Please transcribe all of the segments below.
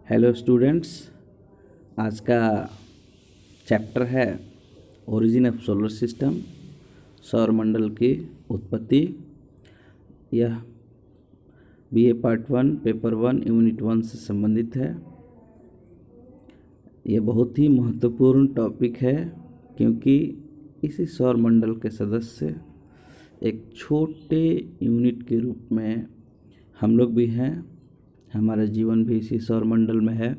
Hello students, आज का chapter है ओरिजिन ऑफ सोलर सिस्टम, सौरमंडल की उत्पत्ति। यह बीए पार्ट 1 पेपर 1 यूनिट 1 से संबंधित है। यह बहुत ही महत्वपूर्ण टॉपिक है क्योंकि इसी सौरमंडल के सदस्य एक छोटे यूनिट के रूप में हम लोग भी हैं। हमारा जीवन भी इसी सौरमंडल में है।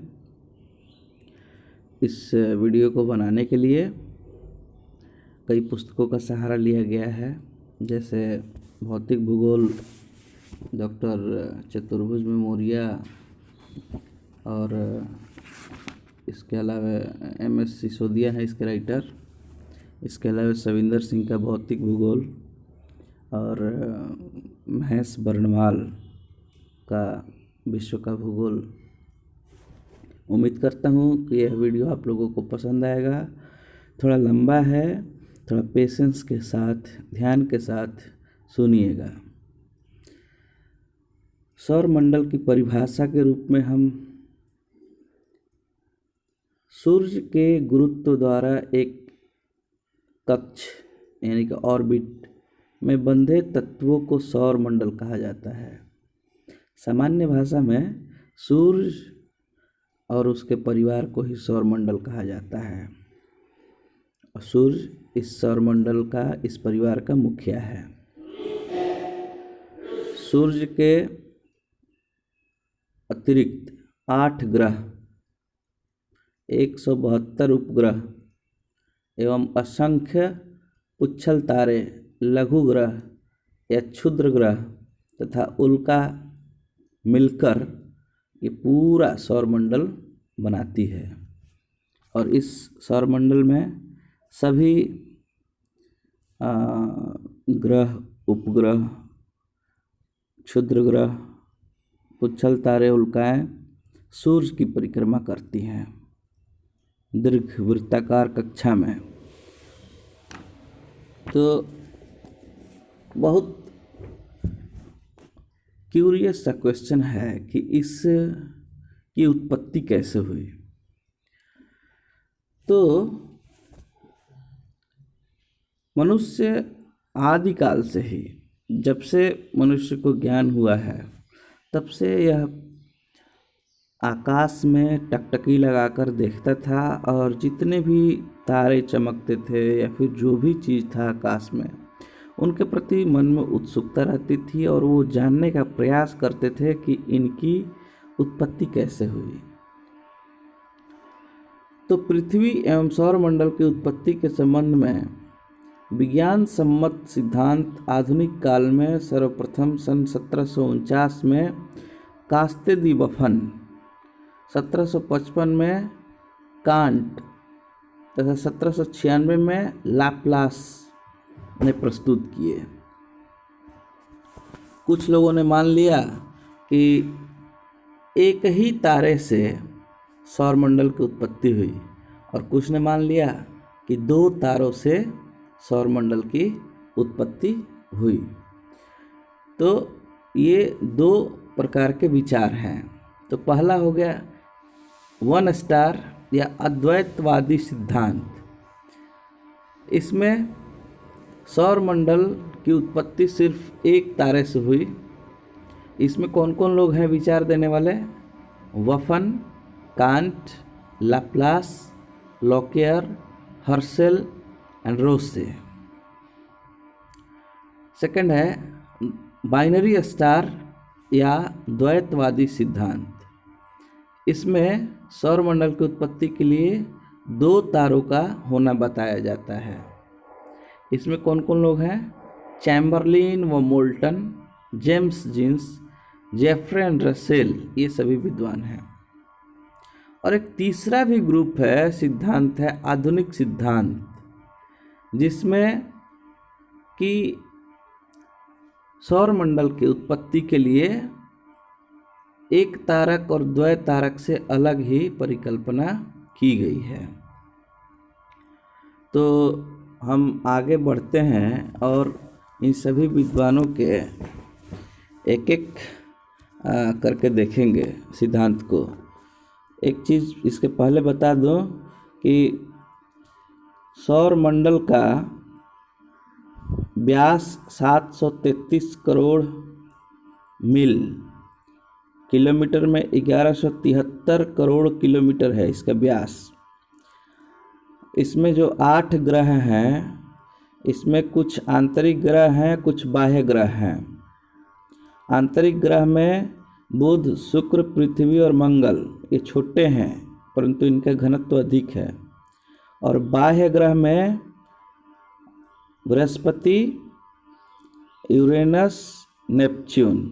इस वीडियो को बनाने के लिए कई पुस्तकों का सहारा लिया गया है, जैसे भौतिक भूगोल डॉक्टर चतुर्भुज मेमोरिया, और इसके अलावा MS सिसोदिया है इसके राइटर। इसके अलावा सविंदर सिंह का भौतिक भूगोल और महेश बर्णवाल का विश्व का भूगोल। उम्मीद करता हूँ कि यह वीडियो आप लोगों को पसंद आएगा। थोड़ा लंबा है, थोड़ा पेशेंस के साथ, ध्यान के साथ सुनिएगा। सौरमंडल की परिभाषा के रूप में हम सूर्य के गुरुत्व द्वारा एक कक्ष यानी कि ऑर्बिट में बंधे तत्वों को सौरमंडल कहा जाता है। सामान्य भाषा में सूर्य और उसके परिवार को ही सौरमंडल कहा जाता है। और सूर्य इस सौरमंडल का, इस परिवार का मुखिया है। सूर्य के अतिरिक्त 8 ग्रह, 172 उपग्रह एवं असंख्य उच्छल तारे, लघु ग्रह या क्षुद्र ग्रह तथा उल्का मिलकर ये पूरा सौरमंडल बनाती है। और इस सौरमंडल में सभी ग्रह, उपग्रह, क्षुद्र ग्रह, उच्छल तारे, उल्काएं सूर्य की परिक्रमा करती हैं दीर्घ वृत्ताकार कक्षा में। तो बहुत क्यूरियस सा क्वेश्चन है कि इस की उत्पत्ति कैसे हुई। तो मनुष्य आदिकाल से ही, जब से मनुष्य को ज्ञान हुआ है, तब से यह आकाश में टकटकी लगाकर देखता था और जितने भी तारे चमकते थे या फिर जो भी चीज़ था आकाश में, उनके प्रति मन में उत्सुकता रहती थी और वो जानने का प्रयास करते थे कि इनकी उत्पत्ति कैसे हुई। तो पृथ्वी एवं सौरमंडल की उत्पत्ति के संबंध में विज्ञान सम्मत सिद्धांत आधुनिक काल में सर्वप्रथम सन 1749 में कास्ते दी बफन, 1755 में कांट तथा 1796 में लाप्लास ने प्रस्तुत किए। कुछ लोगों ने मान लिया कि एक ही तारे से सौरमंडल की उत्पत्ति हुई और कुछ ने मान लिया कि 2 तारों से सौरमंडल की उत्पत्ति हुई। तो ये 2 प्रकार के विचार हैं। तो पहला हो गया वन स्टार या अद्वैतवादी सिद्धांत। इसमें सौरमंडल की उत्पत्ति सिर्फ एक तारे से हुई। इसमें कौन कौन लोग हैं विचार देने वाले? Buffon, Kant, Laplace, Lockyer, Herschel and Roche. Second है बाइनरी स्टार या द्वैतवादी सिद्धांत। इसमें सौरमंडल की उत्पत्ति के लिए 2 तारों का होना बताया जाता है। इसमें कौन कौन लोग हैं? चैम्बरलिन व Moulton, James Jeans, Jeffreys and Russell, ये सभी विद्वान हैं। और एक तीसरा भी ग्रुप है, सिद्धांत है आधुनिक सिद्धांत, जिसमें कि सौरमंडल की उत्पत्ति के लिए एक तारक और द्वैतारक से अलग ही परिकल्पना की गई है। तो हम आगे बढ़ते हैं और इन सभी विद्वानों के एक एक करके देखेंगे सिद्धांत को। एक चीज़ इसके पहले बता दूं कि सौर मंडल का व्यास 733 करोड़ मील, किलोमीटर में 1173 करोड़ किलोमीटर है इसका व्यास। इसमें जो 8 ग्रह हैं, इसमें कुछ आंतरिक ग्रह हैं, कुछ बाह्य ग्रह हैं। आंतरिक ग्रह में बुध, शुक्र, पृथ्वी और मंगल ये छोटे हैं परंतु इनका घनत्व अधिक है। और बाह्य ग्रह में बृहस्पति, यूरेनस, नेपच्यून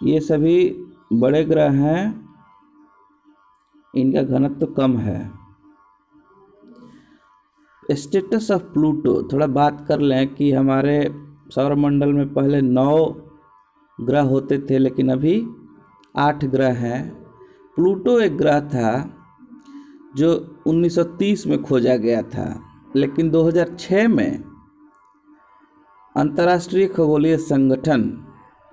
ये सभी बड़े ग्रह हैं, इनका घनत्व कम है। स्टेटस ऑफ प्लूटो, थोड़ा बात कर लें कि हमारे सौरमंडल में पहले 9 ग्रह होते थे लेकिन अभी 8 ग्रह हैं। प्लूटो एक ग्रह था जो 1930 में खोजा गया था, लेकिन 2006 में अंतर्राष्ट्रीय खगोलीय संगठन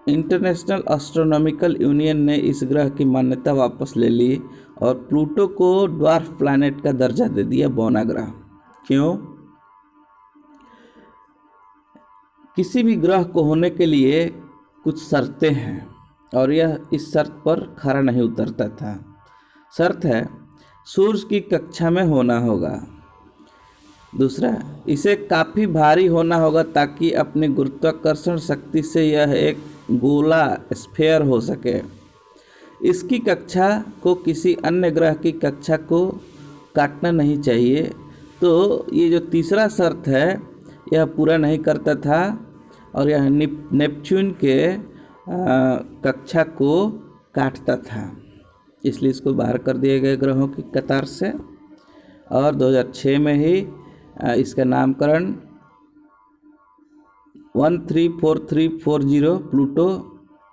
इंटरनेशनल एस्ट्रोनॉमिकल यूनियन ने इस ग्रह की मान्यता वापस ले ली और प्लूटो को ड्वार्फ प्लैनेट का दर्जा दे दिया, बौना ग्रह। क्यों? किसी भी ग्रह को होने के लिए कुछ शर्तें हैं और यह इस शर्त पर खरा नहीं उतरता था। शर्त है सूर्य की कक्षा में होना होगा। दूसरा, इसे काफ़ी भारी होना होगा ताकि अपनी गुरुत्वाकर्षण शक्ति से यह एक गोला स्फीयर हो सके। इसकी कक्षा को किसी अन्य ग्रह की कक्षा को काटना नहीं चाहिए। तो ये जो तीसरा शर्त है यह पूरा नहीं करता था और यह नेपच्यून के कक्षा को काटता था, इसलिए इसको बाहर कर दिए गए ग्रहों की कतार से। और 2006 में ही इसका नामकरण 134340 प्लूटो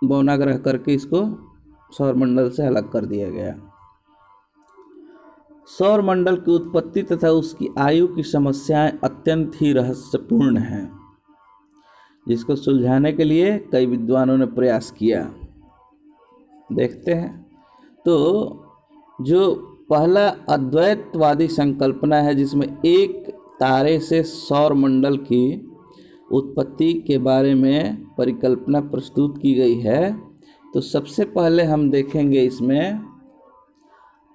बौना ग्रह करके इसको सौरमंडल से अलग कर दिया गया। सौरमंडल की उत्पत्ति तथा उसकी आयु की समस्याएं अत्यंत ही रहस्यपूर्ण हैं, जिसको सुलझाने के लिए कई विद्वानों ने प्रयास किया। देखते हैं तो जो पहला अद्वैतवादी संकल्पना है जिसमें एक तारे से सौरमंडल की उत्पत्ति के बारे में परिकल्पना प्रस्तुत की गई है, तो सबसे पहले हम देखेंगे इसमें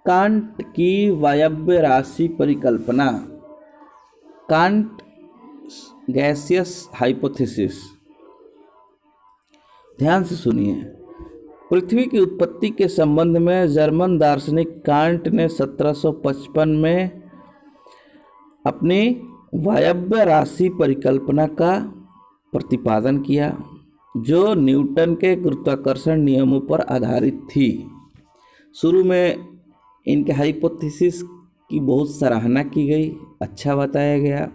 कांट की वायव्य राशि परिकल्पना, कांट गैसियस हाइपोथेसिस। ध्यान से सुनिए। पृथ्वी की उत्पत्ति के संबंध में जर्मन दार्शनिक कांट ने 1755 में अपनी वायव्य राशि परिकल्पना का प्रतिपादन किया, जो न्यूटन के गुरुत्वाकर्षण नियमों पर आधारित थी। शुरू में इनके हाइपोथेसिस की बहुत सराहना की गई, अच्छा बताया गया,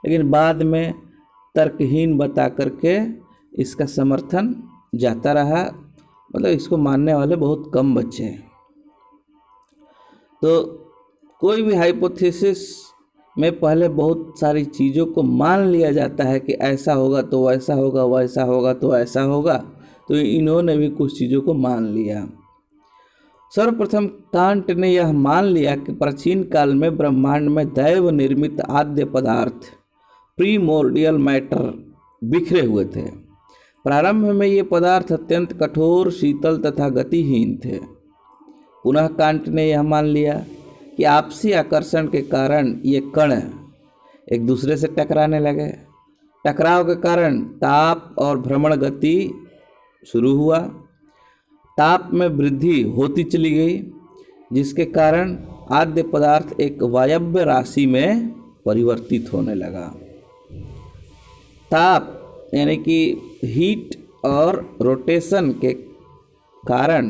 लेकिन बाद में तर्कहीन बता करके इसका समर्थन जाता रहा, मतलब इसको मानने वाले बहुत कम बचे हैं। तो कोई भी हाइपोथेसिस में पहले बहुत सारी चीज़ों को मान लिया जाता है कि ऐसा होगा तो वैसा होगा, वैसा होगा तो ऐसा होगा, तो इन्होंने भी कुछ चीज़ों को मान लिया। सर्वप्रथम कांट ने यह मान लिया कि प्राचीन काल में ब्रह्मांड में दैव निर्मित आद्य पदार्थ प्रीमोर्डियल मैटर बिखरे हुए थे। प्रारंभ में ये पदार्थ अत्यंत कठोर, शीतल तथा गतिहीन थे। पुनः कांट ने यह मान लिया कि आपसी आकर्षण के कारण ये कण एक दूसरे से टकराने लगे। टकराव के कारण ताप और भ्रमण गति शुरू हुआ। ताप में वृद्धि होती चली गई, जिसके कारण आद्य पदार्थ एक वायव्य राशि में परिवर्तित होने लगा। ताप यानी कि हीट और रोटेशन के कारण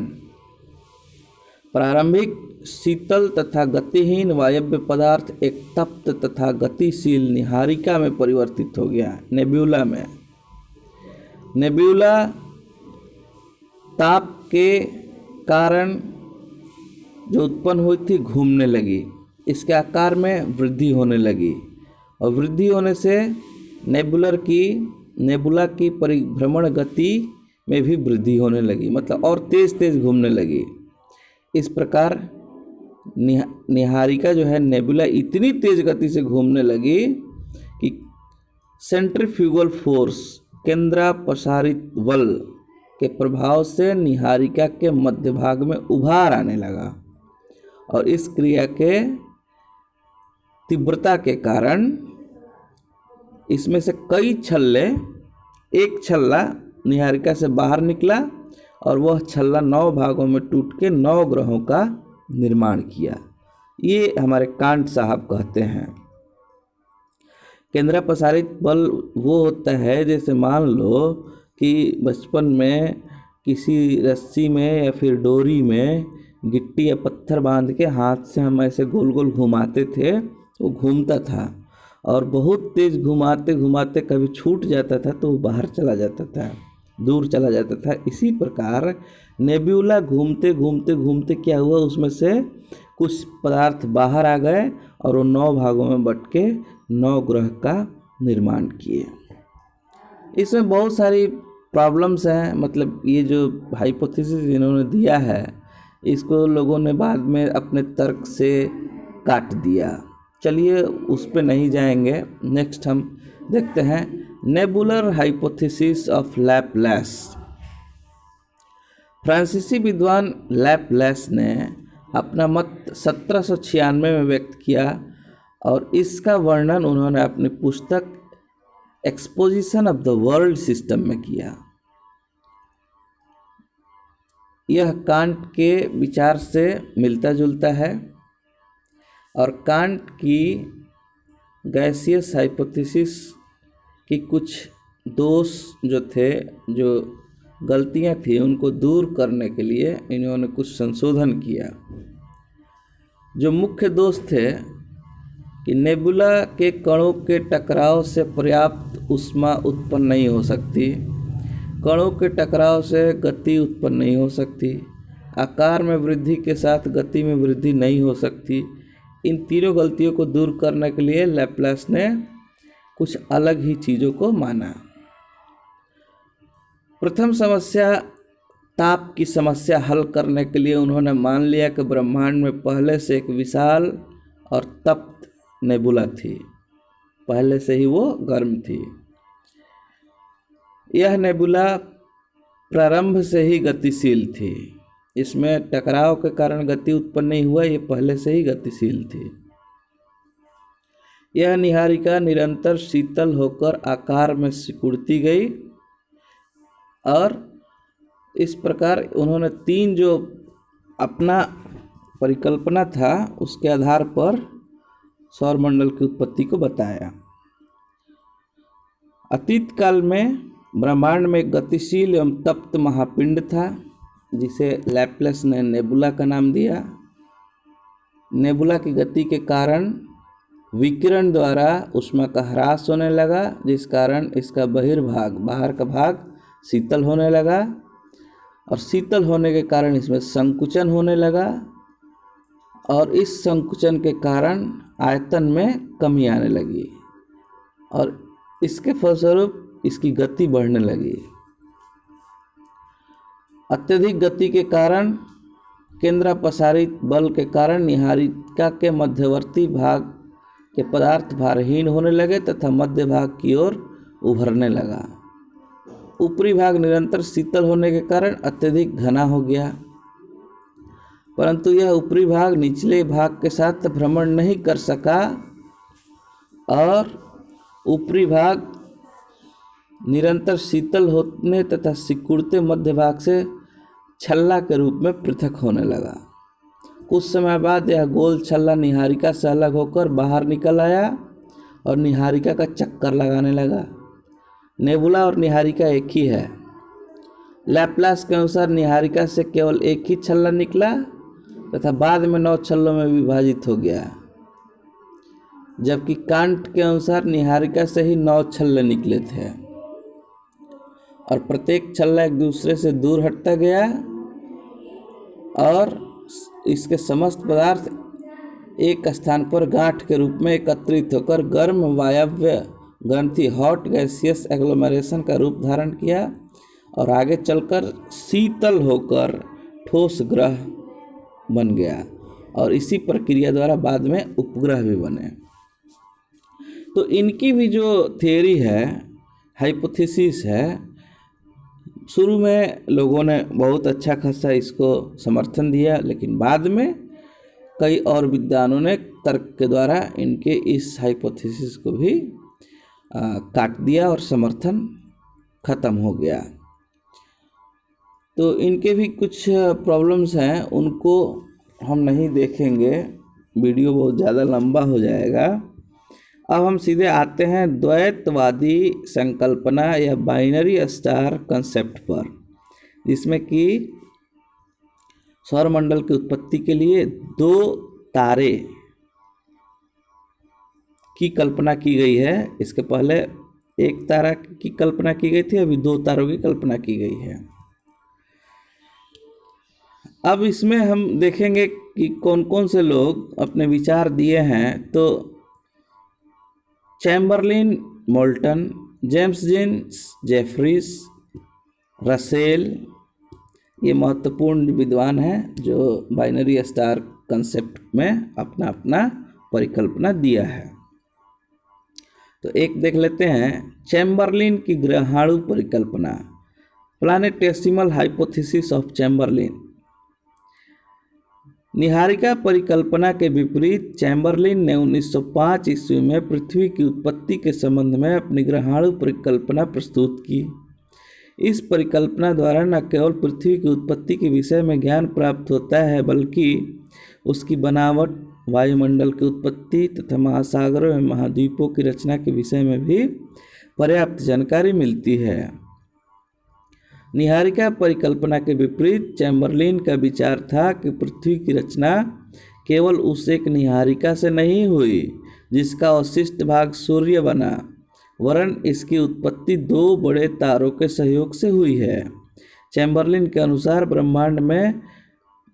प्रारंभिक शीतल तथा गतिहीन वायव्य पदार्थ एक तप्त तथा गतिशील निहारिका में परिवर्तित हो गया, नेब्यूला में। नेब्यूला ताप के कारण जो उत्पन्न हुई थी घूमने लगी, इसके आकार में वृद्धि होने लगी और वृद्धि होने से नेबुला की परिभ्रमण गति में भी वृद्धि होने लगी, मतलब और तेज तेज घूमने लगी। इस प्रकार निहारिका जो है नेबुला इतनी तेज गति से घूमने लगी कि सेंट्रीफ्यूगल फोर्स, केंद्रापसारित बल के प्रभाव से निहारिका के मध्य भाग में उभार आने लगा और इस क्रिया के तीव्रता के कारण इसमें से कई छल्ले, एक छल्ला निहारिका से बाहर निकला और वह छल्ला 9 भागों में टूट के 9 ग्रहों का निर्माण किया। ये हमारे कांट साहब कहते हैं। केंद्रापसारित बल वो होता है, जैसे मान लो कि बचपन में किसी रस्सी में या फिर डोरी में गिट्टी या पत्थर बांध के हाथ से हम ऐसे गोल गोल घुमाते थे, वो घूमता था और बहुत तेज घुमाते घुमाते कभी छूट जाता था तो वो बाहर चला जाता था, दूर चला जाता था। इसी प्रकार नेबुला घूमते घूमते घूमते क्या हुआ, उसमें से कुछ पदार्थ बाहर आ गए और वो 9 भागों में बट के 9 ग्रह का निर्माण किए। इसमें बहुत सारी प्रॉब्लम्स हैं, मतलब ये जो हाइपोथेसिस इन्होंने दिया है इसको लोगों ने बाद में अपने तर्क से काट दिया। चलिए उस पे नहीं जाएंगे। नेक्स्ट हम देखते हैं नेबुलर हाइपोथेसिस ऑफ लैपलैस। फ्रांसीसी विद्वान लैपलैस ने अपना मत 1796 में व्यक्त किया और इसका वर्णन उन्होंने अपनी पुस्तक exposition of the world system में किया। यह कांट के विचार से मिलता जुलता है और कांट की गैसियस हाइपोथेसिस की कुछ दोष जो थे, जो गलतियां थी, उनको दूर करने के लिए इन्होंने कुछ संशोधन किया। जो मुख्य दोष थे कि नेबुला के कणों के टकराव से पर्याप्त ऊष्मा उत्पन्न नहीं हो सकती, कणों के टकराव से गति उत्पन्न नहीं हो सकती, आकार में वृद्धि के साथ गति में वृद्धि नहीं हो सकती। इन तीनों गलतियों को दूर करने के लिए लैपलास ने कुछ अलग ही चीज़ों को माना। प्रथम समस्या, ताप की समस्या हल करने के लिए उन्होंने मान लिया कि ब्रह्मांड में पहले से एक विशाल और तप्त नेबुला थी, पहले से ही वो गर्म थी। यह नेबुला प्रारंभ से ही गतिशील थी, इसमें टकराव के कारण गति उत्पन्न नहीं हुआ, ये पहले से ही गतिशील थी। यह निहारिका निरंतर शीतल होकर आकार में सिकुड़ती गई और इस प्रकार उन्होंने 3 जो अपना परिकल्पना था उसके आधार पर सौरमंडल की उत्पत्ति को बताया। अतीत काल में ब्रह्मांड में एक गतिशील एवं तप्त महापिंड था जिसे लैपलास ने नेबुला का नाम दिया। नेबुला की गति के कारण विकिरण द्वारा ऊष्मा का ह्रास होने लगा, जिस कारण इसका बहिर्भाग, बाहर का भाग शीतल होने लगा और शीतल होने के कारण इसमें संकुचन होने लगा और इस संकुचन के कारण आयतन में कमी आने लगी और इसके फलस्वरूप इसकी गति बढ़ने लगी। अत्यधिक गति के कारण, केंद्रापसारित बल के कारण निहारिका के मध्यवर्ती भाग के पदार्थ भारहीन होने लगे तथा मध्य भाग की ओर उभरने लगा। ऊपरी भाग निरंतर शीतल होने के कारण अत्यधिक घना हो गया, परंतु यह ऊपरी भाग निचले भाग के साथ भ्रमण नहीं कर सका और ऊपरी भाग निरंतर शीतल होने तथा सिकुड़ते मध्य भाग से छल्ला के रूप में पृथक होने लगा। कुछ समय बाद यह गोल छल्ला निहारिका से अलग होकर बाहर निकल आया और निहारिका का चक्कर लगाने लगा। नेबुला और निहारिका एक ही है। लैपलास के अनुसार निहारिका से केवल एक ही छल्ला निकला तथा बाद में 9 छल्लों में विभाजित हो गया, जबकि कांट के अनुसार निहारिका से ही 9 छल्ले निकले थे और प्रत्येक छल्ला एक दूसरे से दूर हटता गया और इसके समस्त पदार्थ एक स्थान पर गांठ के रूप में एकत्रित होकर गर्म वायव्य ग्रंथि, हॉट गैसियस एग्लोमेरेशन का रूप धारण किया और आगे चलकर शीतल होकर ठोस ग्रह बन गया और इसी प्रक्रिया द्वारा बाद में उपग्रह भी बने। तो इनकी भी जो थियरी है, हाइपोथेसिस है, शुरू में लोगों ने बहुत अच्छा खासा इसको समर्थन दिया, लेकिन बाद में कई और विद्वानों ने तर्क के द्वारा इनके इस हाइपोथेसिस को भी काट दिया और समर्थन खत्म हो गया। तो इनके भी कुछ प्रॉब्लम्स हैं, उनको हम नहीं देखेंगे, वीडियो बहुत ज़्यादा लंबा हो जाएगा। अब हम सीधे आते हैं द्वैतवादी संकल्पना या बाइनरी स्टार कंसेप्ट पर, जिसमें कि सौरमंडल की उत्पत्ति के लिए 2 तारे की कल्पना की गई है। इसके पहले एक तारा की कल्पना की गई थी, अभी 2 तारों की कल्पना की गई है। अब इसमें हम देखेंगे कि कौन कौन से लोग अपने विचार दिए हैं। तो Chamberlin, Moulton, James Jeans, Jeffreys, Russell, ये महत्वपूर्ण विद्वान हैं जो बाइनरी स्टार कंसेप्ट में अपना अपना परिकल्पना दिया है। तो एक देख लेते हैं, चैम्बरलिन की ग्रहाणु परिकल्पना, प्लैनेटेसिमल हाइपोथेसिस ऑफ चैम्बरलिन। निहारिका परिकल्पना के विपरीत चैम्बरलिन ने 1905 ईस्वी में पृथ्वी की उत्पत्ति के संबंध में अपनी ग्रहाणु परिकल्पना प्रस्तुत की। इस परिकल्पना द्वारा न केवल पृथ्वी की उत्पत्ति के विषय में ज्ञान प्राप्त होता है, बल्कि उसकी बनावट, वायुमंडल की उत्पत्ति तथा महासागरों एवं महाद्वीपों की रचना के विषय में भी पर्याप्त जानकारी मिलती है। निहारिका परिकल्पना के विपरीत चैम्बरलिन का विचार था कि पृथ्वी की रचना केवल उस एक निहारिका से नहीं हुई जिसका अवशिष्ट भाग सूर्य बना, वरन इसकी उत्पत्ति 2 बड़े तारों के सहयोग से हुई है। चैम्बरलिन के अनुसार ब्रह्मांड में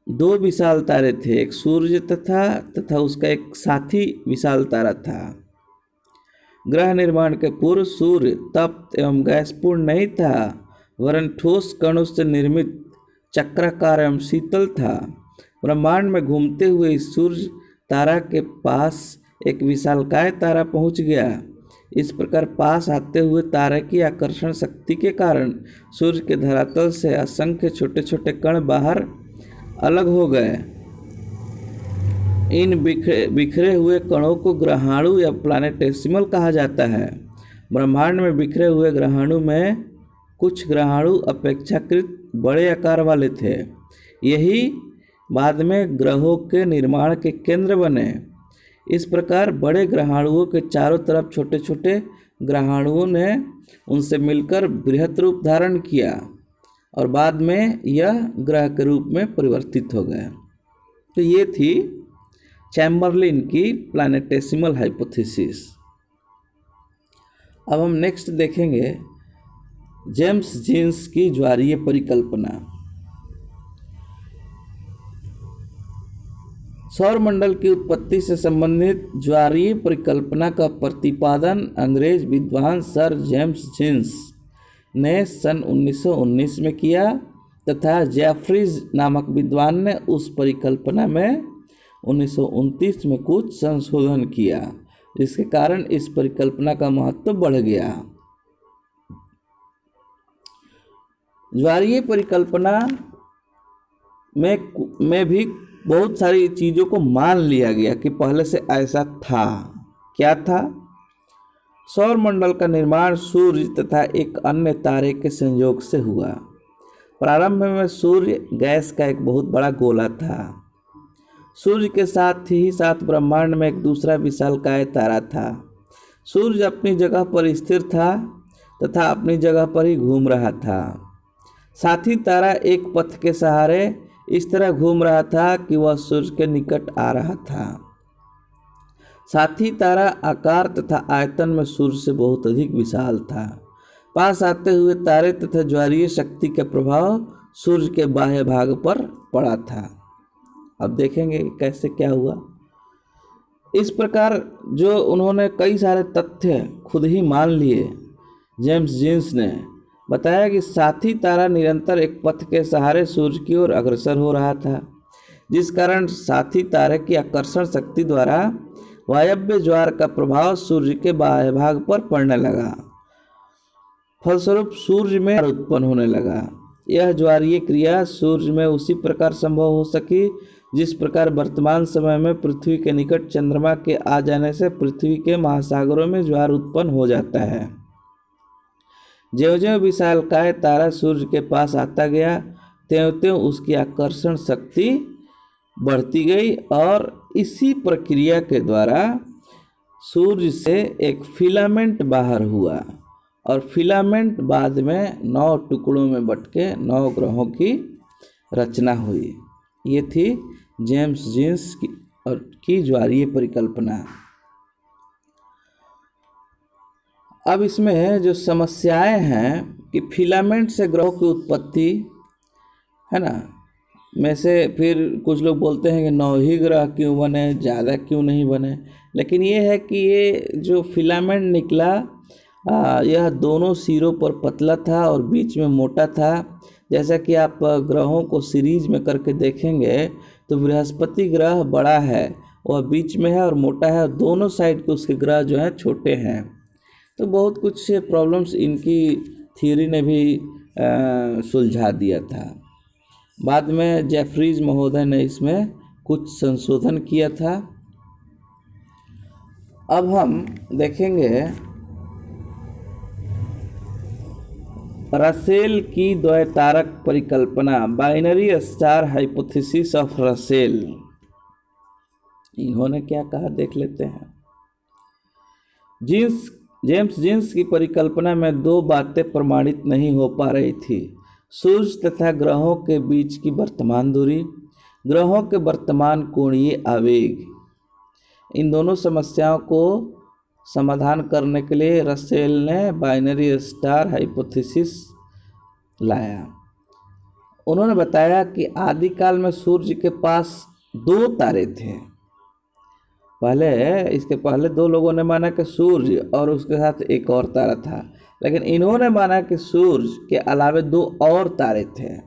2 विशाल तारे थे, एक सूर्य तथा उसका एक साथी विशाल तारा था। ग्रह निर्माण के पूर्व सूर्य तप्त एवं गैसपूर्ण नहीं था, वरन ठोस कणों से निर्मित चक्राकार एवं शीतल था। ब्रह्मांड में घूमते हुए इस सूर्य तारा के पास एक विशालकाय तारा पहुंच गया। इस प्रकार पास आते हुए तारे की आकर्षण शक्ति के कारण सूर्य के धरातल से असंख्य छोटे छोटे कण बाहर अलग हो गए। इन बिखरे हुए कणों को ग्रहाणु या प्लैनेटेसिमल कहा जाता है। ब्रह्मांड में बिखरे हुए ग्रहाणु में कुछ ग्रहाणु अपेक्षाकृत बड़े आकार वाले थे। यही बाद में ग्रहों के निर्माण के केंद्र बने। इस प्रकार बड़े ग्रहाणुओं के चारों तरफ छोटे छोटे ग्रहाणुओं ने उनसे मिलकर बृहत रूप धारण किया और बाद में यह ग्रह के रूप में परिवर्तित हो गए। तो ये थी चैम्बरलिन की प्लैनेटेसिमल हाइपोथेसिस। अब हम नेक्स्ट देखेंगे जेम्स जीन्स की ज्वारीय परिकल्पना। सौरमंडल की उत्पत्ति से संबंधित ज्वारीय परिकल्पना का प्रतिपादन अंग्रेज विद्वान सर जेम्स जीन्स ने सन 1919 में किया तथा जेफरीज नामक विद्वान ने उस परिकल्पना में 1929 में कुछ संशोधन किया, जिसके कारण इस परिकल्पना का महत्व बढ़ गया। ज्वारीय परिकल्पना में भी बहुत सारी चीज़ों को मान लिया गया कि पहले से ऐसा था। क्या था? सौरमंडल का निर्माण सूर्य तथा एक अन्य तारे के संयोग से हुआ। प्रारंभ में सूर्य गैस का एक बहुत बड़ा गोला था। सूर्य के साथ ही साथ ब्रह्मांड में एक दूसरा विशालकाय तारा था। सूर्य अपनी जगह पर स्थिर था तथा अपनी जगह पर ही घूम रहा था। साथी तारा एक पथ के सहारे इस तरह घूम रहा था कि वह सूर्य के निकट आ रहा था। साथी तारा आकार तथा आयतन में सूर्य से बहुत अधिक विशाल था। पास आते हुए तारे तथा ज्वारीय शक्ति का प्रभाव सूर्य के बाह्य भाग पर पड़ा था। अब देखेंगे कैसे क्या हुआ। इस प्रकार जो उन्होंने कई सारे तथ्य खुद ही मान लिए, जेम्स जीन्स ने बताया कि साथी तारा निरंतर एक पथ के सहारे सूर्य की ओर अग्रसर हो रहा था। जिस कारण साथी तारे की आकर्षण शक्ति द्वारा वायव्य ज्वार का प्रभाव सूर्य के बाह्य भाग पर पड़ने लगा। फलस्वरूप सूर्य में उत्पन्न होने लगा। यह ज्वारीय क्रिया सूर्य में उसी प्रकार संभव हो सकी जिस प्रकार वर्तमान समय में पृथ्वी के निकट चंद्रमा के आ जाने से पृथ्वी के महासागरों में ज्वार उत्पन्न हो जाता है। ज्यों-ज्यों विशालकाय तारा सूर्य के पास आता गया त्यों-त्यों उसकी आकर्षण शक्ति बढ़ती गई और इसी प्रक्रिया के द्वारा सूर्य से एक फिलामेंट बाहर हुआ और फिलामेंट बाद में 9 टुकड़ों में बट के 9 ग्रहों की रचना हुई। ये थी जेम्स जीन्स की ज्वारीय परिकल्पना। अब इसमें जो समस्याएं हैं कि फिलामेंट से ग्रहों की उत्पत्ति है ना, में से फिर कुछ लोग बोलते हैं कि 9 ही ग्रह क्यों बने, ज़्यादा क्यों नहीं बने। लेकिन ये है कि ये जो फिलामेंट निकला यह दोनों सिरों पर पतला था और बीच में मोटा था। जैसा कि आप ग्रहों को सीरीज में करके देखेंगे तो बृहस्पति ग्रह बड़ा है, वह बीच में है और मोटा है, और दोनों साइड के उसके ग्रह जो हैं छोटे हैं। तो बहुत कुछ प्रॉब्लम्स इनकी थ्योरी ने भी सुलझा दिया था। बाद में जेफरीज महोदय ने इसमें कुछ संशोधन किया था। अब हम देखेंगे रसेल की द्वैतारक परिकल्पना, binary star hypothesis of Russell. इन्होंने क्या कहा देख लेते हैं। जेम्स जीन्स की परिकल्पना में 2 बातें प्रमाणित नहीं हो पा रही थी: सूर्य तथा ग्रहों के बीच की वर्तमान दूरी, ग्रहों के वर्तमान कोणीय आवेग। इन दोनों समस्याओं को समाधान करने के लिए रसेल ने बाइनरी स्टार हाइपोथेसिस लाया। उन्होंने बताया कि आदिकाल में सूर्य के पास 2 तारे थे। इसके पहले 2 लोगों ने माना कि सूर्य और उसके साथ एक और तारा था, लेकिन इन्होंने माना कि सूर्य के अलावे 2 और तारे थे।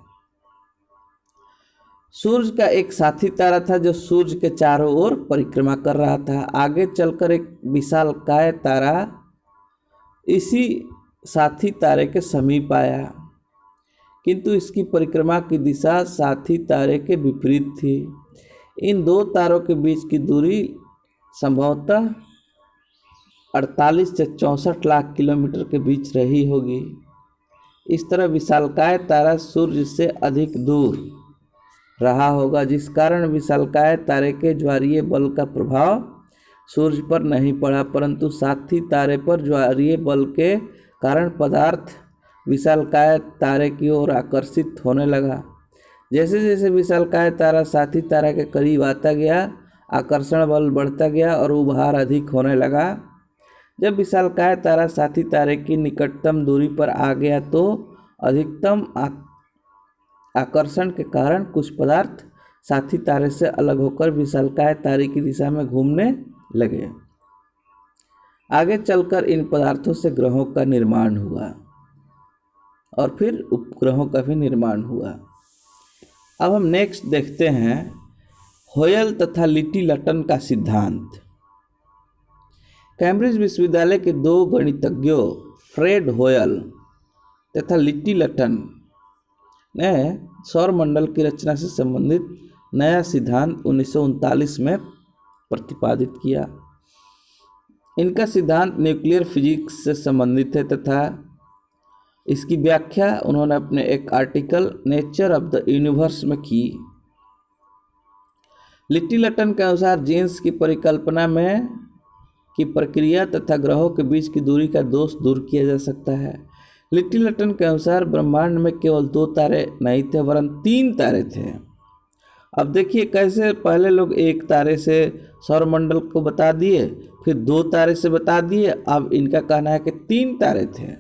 सूर्य का एक साथी तारा था जो सूर्य के चारों ओर परिक्रमा कर रहा था। आगे चलकर एक विशालकाय तारा इसी साथी तारे के समीप आया, किंतु इसकी परिक्रमा की दिशा साथी तारे के विपरीत थी। इन 2 तारों के बीच की दूरी संभवतः 48 से 64 लाख किलोमीटर के बीच रही होगी। इस तरह विशालकाय तारा सूर्य से अधिक दूर रहा होगा, जिस कारण विशालकाय तारे के ज्वारीय बल का प्रभाव सूर्य पर नहीं पड़ा, परंतु साथी तारे पर ज्वारीय बल के कारण पदार्थ विशालकाय तारे की ओर आकर्षित होने लगा। जैसे जैसे विशालकाय तारा साथी तारा के करीब आता गया, आकर्षण बल बढ़ता गया और उभार अधिक होने लगा। जब विशालकाय तारा साथी तारे की निकटतम दूरी पर आ गया तो अधिकतम आकर्षण के कारण कुछ पदार्थ साथी तारे से अलग होकर विशालकाय तारे की दिशा में घूमने लगे। आगे चलकर इन पदार्थों से ग्रहों का निर्माण हुआ और फिर उपग्रहों का भी निर्माण हुआ। अब हम नेक्स्ट देखते हैं होयल तथा लिटिलटन का सिद्धांत। कैम्ब्रिज विश्वविद्यालय के 2 गणितज्ञों फ्रेड होयल तथा लिटिलटन ने सौरमंडल की रचना से संबंधित नया सिद्धांत 1939 में प्रतिपादित किया। इनका सिद्धांत न्यूक्लियर फिजिक्स से संबंधित है तथा इसकी व्याख्या उन्होंने अपने एक article nature of the universe में की। लिटिलटन के अनुसार जीन्स की परिकल्पना में की प्रक्रिया तथा ग्रहों के बीच की दूरी का दोष दूर किया जा सकता है। लिटिलटन के अनुसार ब्रह्मांड में केवल 2 तारे नहीं थे वरन 3 तारे थे। अब देखिए कैसे पहले लोग एक तारे से सौरमंडल को बता दिए, फिर 2 तारे से बता दिए, अब इनका कहना है कि 3 तारे थे।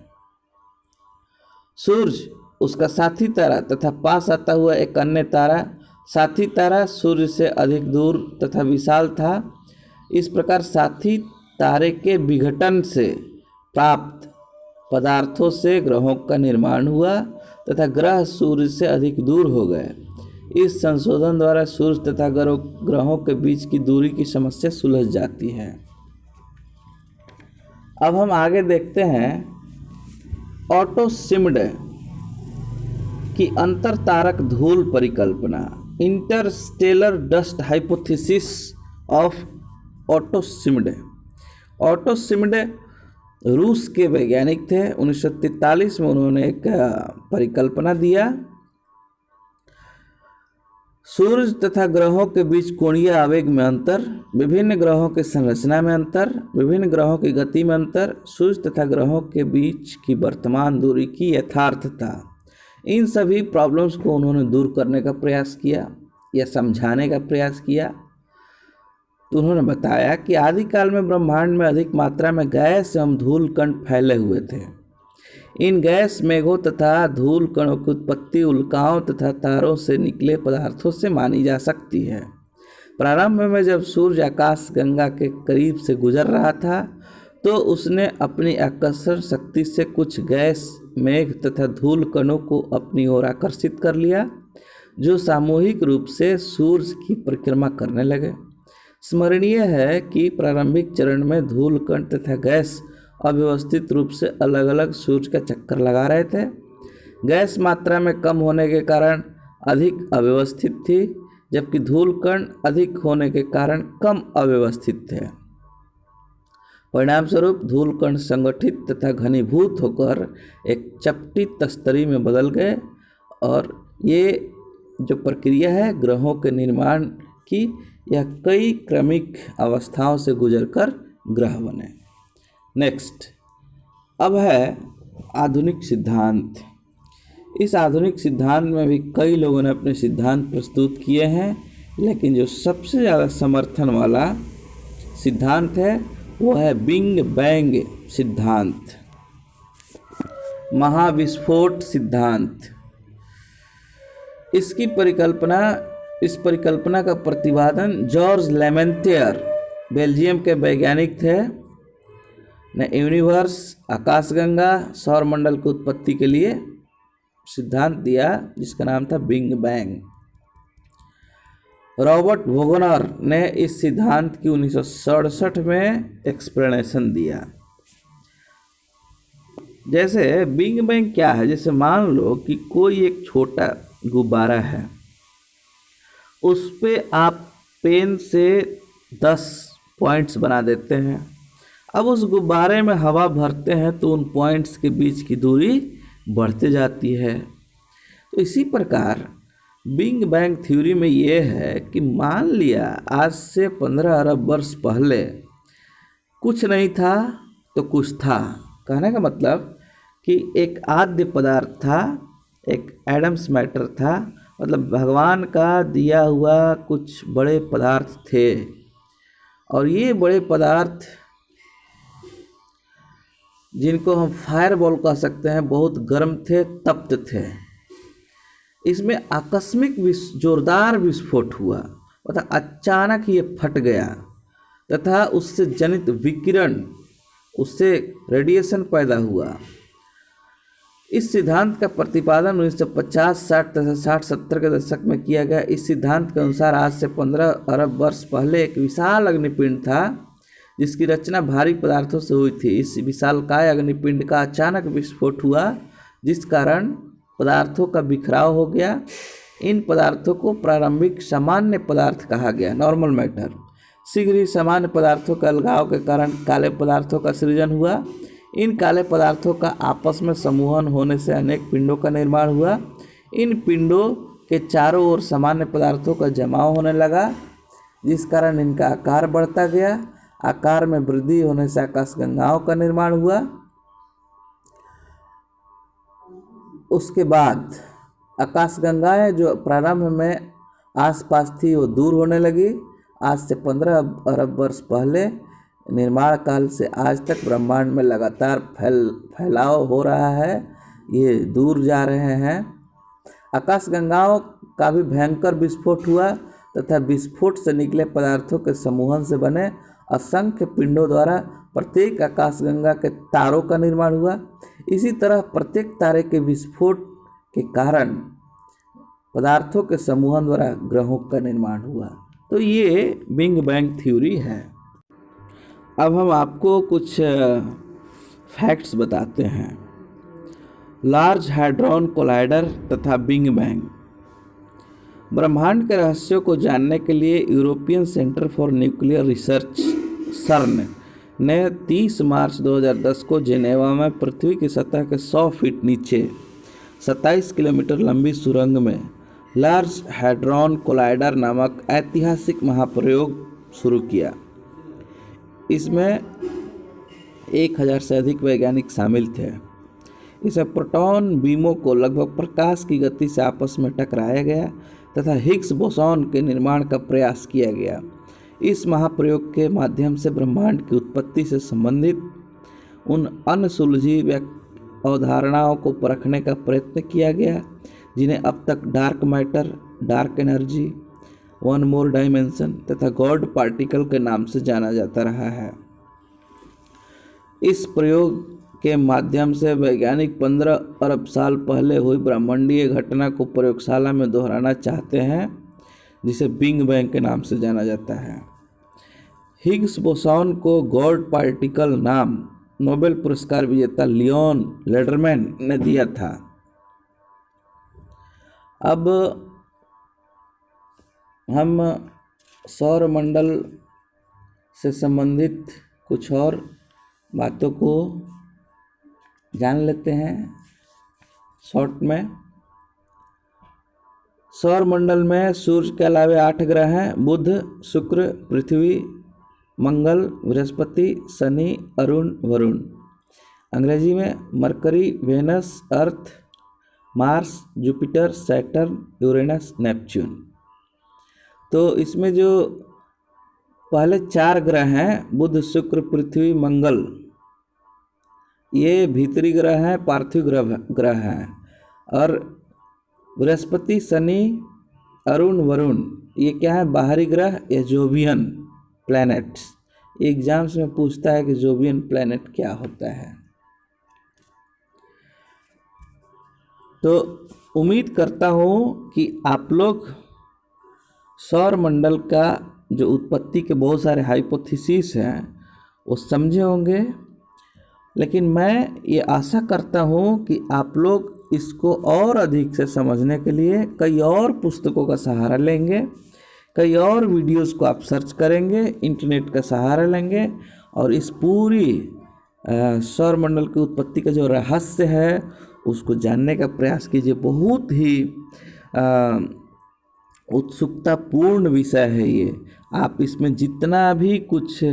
सूर्य, उसका साथी तारा तथा पास आता हुआ एक अन्य तारा। साथी तारा सूर्य से अधिक दूर तथा विशाल था। इस प्रकार साथी तारे के विघटन से प्राप्त पदार्थों से ग्रहों का निर्माण हुआ तथा ग्रह सूर्य से अधिक दूर हो गए। इस संशोधन द्वारा सूर्य तथा ग्रहों के बीच की दूरी की समस्या सुलझ जाती है। अब हम आगे देखते हैं ऑटो शिम्ड की अंतर तारक धूल परिकल्पना, interstellar dust hypothesis of Otto Schmidt. Otto Schmidt रूस के वैज्ञानिक थे। 1943 में उन्होंने एक परिकल्पना दिया, सूर्य तथा ग्रहों के बीच कोणीय आवेग में अंतर, विभिन्न ग्रहों की संरचना में अंतर, विभिन्न ग्रहों की गति में अंतर, सूर्य तथा ग्रहों के बीच की वर्तमान दूरी की यथार्थता, इन सभी प्रॉब्लम्स को उन्होंने दूर करने का प्रयास किया या समझाने का प्रयास किया। तो उन्होंने बताया कि आदिकाल में ब्रह्मांड में अधिक मात्रा में गैस एवं धूल कण फैले हुए थे। इन गैस मेघों तथा धूल कणों की उत्पत्ति उल्काओं तथा तारों से निकले पदार्थों से मानी जा सकती है। प्रारंभ में जब सूर्य आकाश गंगा के करीब से गुजर रहा था तो उसने अपनी आकर्षण शक्ति से कुछ गैस मेघ तथा धूल कणों को अपनी ओर आकर्षित कर लिया, जो सामूहिक रूप से सूर्य की परिक्रमा करने लगे। स्मरणीय है कि प्रारंभिक चरण में धूल कण तथा गैस अव्यवस्थित रूप से अलग अलग सूर्य का चक्कर लगा रहे थे। गैस मात्रा में कम होने के कारण अधिक अव्यवस्थित थी, जबकि धूल कण अधिक होने के कारण कम अव्यवस्थित थे। परिणाम स्वरूप धूल कण संगठित तथा घनीभूत होकर एक चपटी तस्तरी में बदल गए और ये जो प्रक्रिया है ग्रहों के निर्माण की, यह कई क्रमिक अवस्थाओं से गुजरकर ग्रह बने। नेक्स्ट, अब है आधुनिक सिद्धांत। इस आधुनिक सिद्धांत में भी कई लोगों ने अपने सिद्धांत प्रस्तुत किए हैं, लेकिन जो सबसे ज़्यादा समर्थन वाला सिद्धांत है वो है बिग बैंग सिद्धांत, महाविस्फोट सिद्धांत। इस परिकल्पना का प्रतिपादन जॉर्ज लेमेंटियर, बेल्जियम के वैज्ञानिक थे, ने यूनिवर्स, आकाशगंगा, सौरमंडल की उत्पत्ति के लिए सिद्धांत दिया जिसका नाम था बिग बैंग। रॉबर्ट वोगनर ने इस सिद्धांत की 1967 में एक्सप्लेनेशन दिया। जैसे बिग बैंग क्या है, जैसे मान लो कि कोई एक छोटा गुब्बारा है, उस पर आप पेन से 10 पॉइंट्स बना देते हैं। अब उस गुब्बारे में हवा भरते हैं तो उन पॉइंट्स के बीच की दूरी बढ़ते जाती है। तो इसी प्रकार बिग बैंग थ्योरी में ये है कि मान लिया आज से 15 अरब वर्ष पहले कुछ नहीं था तो कुछ था। कहने का मतलब कि एक आद्य पदार्थ था, एक एडम्स मैटर था, मतलब भगवान का दिया हुआ कुछ बड़े पदार्थ थे और ये बड़े पदार्थ जिनको हम फायरबॉल कह सकते हैं बहुत गर्म थे, तप्त थे। इसमें आकस्मिक जोरदार विस्फोट हुआ, अर्थात अचानक ये फट गया तथा उससे जनित विकिरण, उससे रेडिएशन पैदा हुआ। इस सिद्धांत का प्रतिपादन 1950, 60 तथा 60-70 के दशक में किया गया। इस सिद्धांत के अनुसार आज से 15 अरब वर्ष पहले एक विशाल अग्निपिंड था जिसकी रचना भारी पदार्थों से हुई थी। इस विशालकाय अग्निपिंड का अचानक विस्फोट हुआ जिस कारण पदार्थों का बिखराव हो गया। इन पदार्थों को प्रारंभिक सामान्य पदार्थ कहा गया, नॉर्मल मैटर। शीघ्र ही सामान्य पदार्थों के अलगाव के कारण काले पदार्थों का सृजन हुआ। इन काले पदार्थों का आपस में समूहन होने से अनेक पिंडों का निर्माण हुआ। इन पिंडों के चारों ओर सामान्य पदार्थों का जमाव होने लगा जिस कारण इनका आकार बढ़ता गया। आकार में वृद्धि होने से आकाशगंगाओं का निर्माण हुआ। उसके बाद आकाशगंगाएं जो प्रारंभ में आसपास थी वो दूर होने लगी। आज से 15 अरब वर्ष पहले निर्माण काल से आज तक ब्रह्मांड में लगातार फैलाव हो रहा है, ये दूर जा रहे हैं। आकाशगंगाओं का भी भयंकर विस्फोट हुआ तथा विस्फोट से निकले पदार्थों के समूहन से बने असंख्य पिंडों द्वारा प्रत्येक आकाशगंगा के तारों का निर्माण हुआ। इसी तरह प्रत्येक तारे के विस्फोट के कारण पदार्थों के समूहन द्वारा ग्रहों का निर्माण हुआ। तो ये बिग बैंग थ्योरी है। अब हम आपको कुछ फैक्ट्स बताते हैं। लार्ज हैड्रॉन कोलाइडर तथा बिग बैंग। ब्रह्मांड के रहस्यों को जानने के लिए European centre for nuclear research सर्न ने 30 मार्च 2010 को जेनेवा में पृथ्वी की सतह के 100 फीट नीचे 27 किलोमीटर लंबी सुरंग में लार्ज हैड्रॉन कोलाइडर नामक ऐतिहासिक महाप्रयोग शुरू किया। इसमें 1000 से अधिक वैज्ञानिक शामिल थे। इसमें प्रोटॉन बीमों को लगभग प्रकाश की गति से आपस में टकराया गया तथा हिग्स बोसॉन के निर्माण का प्रयास किया गया। इस महाप्रयोग के माध्यम से ब्रह्मांड की उत्पत्ति से संबंधित उन अनसुलझी अवधारणाओं को परखने का प्रयत्न किया गया जिन्हें अब तक dark matter, dark energy, one more dimension तथा गॉड पार्टिकल के नाम से जाना जाता रहा है। इस प्रयोग के माध्यम से वैज्ञानिक 15 अरब साल पहले हुई ब्रह्मांडीय घटना को प्रयोगशाला में दोहराना चाहते हैं, जिसे बिग बैंग के नाम से जाना जाता है। हिग्स बोसॉन को गॉड पार्टिकल नाम नोबेल पुरस्कार विजेता लियोन लेडरमैन ने दिया था। अब हम सौरमंडल से संबंधित कुछ और बातों को जान लेते हैं शॉर्ट में। सौरमंडल में सूर्य के अलावे 8 ग्रह हैं: बुध, शुक्र, पृथ्वी, मंगल, बृहस्पति, शनि, अरुण, वरुण। अंग्रेजी में Mercury, Venus, Earth, Mars, Jupiter, Saturn, Uranus, Neptune. तो इसमें जो पहले 4 ग्रह हैं, बुध, शुक्र, पृथ्वी, मंगल, ये भीतरी ग्रह हैं, पार्थिव ग्रह हैं। और बृहस्पति, शनि, अरुण, वरुण, ये क्या है? बाहरी ग्रह या जोवियन प्लैनेट्स। एग्जाम्स में पूछता है कि जोवियन प्लैनेट क्या होता है। तो उम्मीद करता हूँ कि आप लोग सौरमंडल का जो उत्पत्ति के बहुत सारे हाइपोथेसिस हैं वो समझे होंगे, लेकिन मैं ये आशा करता हूँ कि आप लोग इसको और अधिक से समझने के लिए कई और पुस्तकों का सहारा लेंगे, कई और वीडियोस को आप सर्च करेंगे, इंटरनेट का सहारा लेंगे और इस पूरी सौरमंडल की उत्पत्ति का जो रहस्य है उसको जानने का प्रयास कीजिए। बहुत ही उत्सुकतापूर्ण विषय है ये। आप इसमें जितना भी कुछ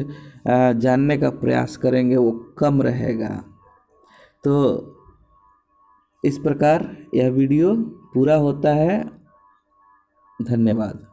जानने का प्रयास करेंगे वो कम रहेगा। तो इस प्रकार यह वीडियो पूरा होता है। धन्यवाद।